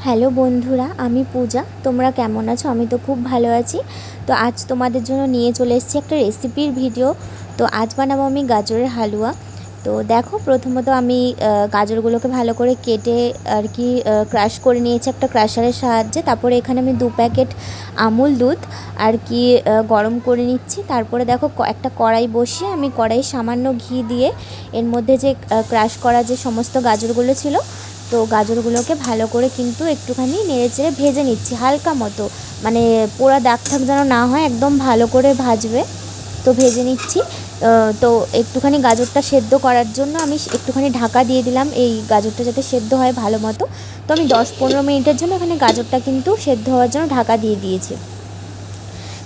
Hello বন্ধুরা, আমি পূজা। তোমরা কেমন আছো? আমি তো খুব ভালো আছি। তো আজ তোমাদের জন্য নিয়ে চলে এসেছি একটা রেসিপির ভিডিও। তো আজ বানাবো আমি গাজরের হালুয়া। তো দেখো, প্রথমত আমি গাজরগুলোকে ভালো করে কেটে আর কি ক্রাশ করে নিয়েছি একটা ক্রাশারের সাহায্যে। তারপরে এখানে আমি 2 প্যাকেট আমুল দুধ আর কি গরম করে নিচ্ছি। তারপরে দেখো একটা কড়াই বসিয়ে আমি কড়াই সামান্য ঘি দিয়ে এর মধ্যে যে ক্রাশ করা যে সমস্ত গাজরগুলো ছিল, তো গাজরগুলোকে ভালো করে কিন্তু একটুখানি নেড়েচেড়ে ভেজে নিচ্ছি হালকা মতো, মানে পোড়া দাগ ঠাক যেন না হয়, একদম ভালো করে ভাজবে। তো ভেজে নিচ্ছি। তো একটুখানি গাজরটা সেদ্ধ করার জন্য আমি একটুখানি ঢাকা দিয়ে দিলাম, এই গাজরটা যাতে সেদ্ধ হয় ভালো মতো। তো আমি 10-15 মিনিটের জন্য এখানে গাজরটা কিন্তু সেদ্ধ হওয়ার জন্য ঢাকা দিয়ে দিয়েছি।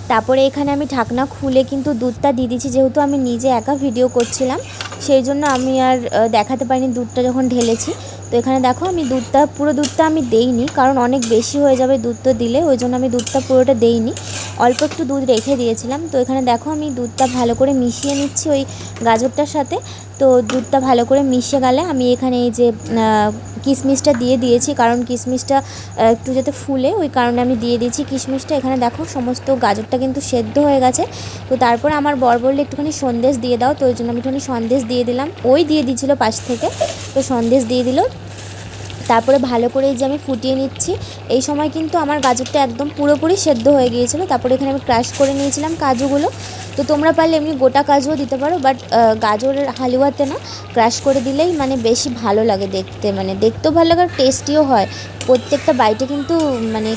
তারপরে এখানে আমি ঢাকনা খুলে কিন্তু দুধটা দিয়ে দিচ্ছি। যেহেতু আমি নিজে একা ভিডিও করছিলাম, সেই জন্য আমি আর দেখাতে পারিনি দুধটা যখন ঢেলেছি। তো এখানে দেখো, আমি পুরো দুধটা আমি দেইনি, কারণ অনেক বেশি হয়ে যাবে দুধটা দিলে, ওই জন্য আমি দুধটা পুরোটা দেইনি, অল্প একটু দুধ রেখে দিয়েছিলাম। তো এখানে দেখো, আমি দুধটা ভালো করে মিশিয়ে নিচ্ছি ওই গাজরটার সাথে। তো দুধটা ভালো করে মিশে গেলে আমি এখানে এই যে কিশমিশটা দিয়ে দিয়েছি, কারণ কিশমিশটা একটু যাতে ফুলে, ওই কারণে আমি দিয়ে দিয়েছি কিশমিশটা। এখানে দেখো, সমস্ত গাজরটা কিন্তু সেদ্ধ হয়ে গেছে। তো তারপরে আমার বর বললে একটুখানি সন্দেশ দিয়ে দাও, তো ওই জন্য আমি একটুখানি সন্দেশ দিয়ে দিলাম, ওই দিয়ে দিয়েছিলো পাশ থেকে, তো সন্দেশ দিয়ে দিল। তারপরে ভালো করে এই যে আমি ফুটিয়ে নিচ্ছি। এই সময় কিন্তু আমার গাজরটা একদম পুরোপুরি সেদ্ধ হয়ে গিয়েছিলো। তারপরে এখানে আমি ক্রাশ করে নিয়েছিলাম কাজুগুলো। তো তোমরা পারলে এমনি গোটা কাজুও দিতে পারো, বাট গাজরের হালুয়াতে না ক্রাশ করে দিলেই মানে বেশি ভালো লাগে দেখতে, মানে দেখতেও ভালো লাগে আর টেস্টিও হয়। প্রত্যেকটা বাইটে কিন্তু মানে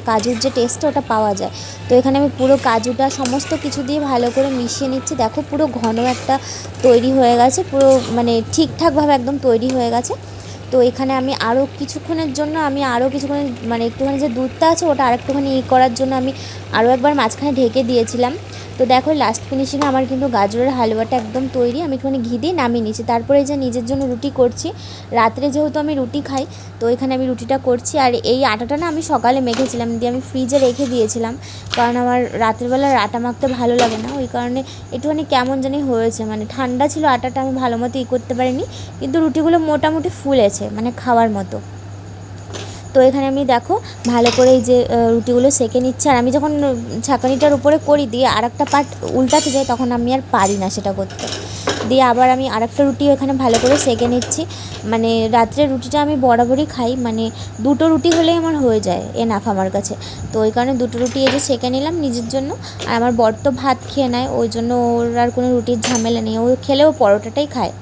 কাজুর যে টেস্টটা ওটা পাওয়া যায়। তো এখানে আমি পুরো কাজুটা সমস্ত কিছু দিয়ে ভালো করে মিশিয়ে নিচ্ছি। দেখো, পুরো ঘন একটা তৈরি হয়ে গেছে, পুরো মানে ঠিকঠাকভাবে একদম তৈরি হয়ে গেছে। তো এখানে আমি আরও কিছুক্ষণের জন্য মানে একটুখানি যে দুধটা আছে ওটা আরেকটুখানি করার জন্য আমি আরও একবার মাঝখানে ঢেকে দিয়েছিলাম। তো দেখো, লাস্ট ফিনিশিংয়ে আমার কিন্তু গাজরের হালুয়াটা একদম তৈরি। আমি একটুখানি ঘি দিয়ে নামিয়ে নিচ্ছি। তারপরে যে নিজের জন্য রুটি করছি, রাত্রে যেহেতু আমি রুটি খাই, তো এখানে আমি রুটিটা করছি। আর এই আটাটা না আমি সকালে মেখেছিলাম, দিয়ে আমি ফ্রিজে রেখে দিয়েছিলাম, কারণ আমার রাত্রেবেলা আটা মাখতে ভালো লাগে না, ওই কারণে একটুখানি কেমন জানি হয়েছে, মানে ঠান্ডা ছিল আটাটা, আমি ভালো মতো করতে পারিনি। কিন্তু রুটিগুলো মোটামুটি ফুলেছে, মানে খাওয়ার মতো। তো এখানে আমি দেখো ভালো করে এই যে রুটিগুলো সেঁকে নিচ্ছে। আর আমি যখন ছাঁকানিটার উপরে করি দিয়ে আর একটা পার্ট উল্টাতে যাই, তখন আমি আর পারি না সেটা করতে। দিয়ে আবার আমি আরেকটা রুটিও এখানে ভালো করে সেঁকে নিচ্ছি। মানে রাত্রের রুটিটা আমি বরাবরই খাই, মানে 2টো রুটি হলেই আমার হয়ে যায় এনাফ আমার কাছে। তো ওই কারণে 2টো রুটি এই যে সেঁকে নিলাম নিজের জন্য। আর আমার বর তো ভাত খেয়ে নেয়, ওই জন্য ওর আর কোনো রুটির ঝামেলা নেই, ও খেলেও পরোটাটাই খায়।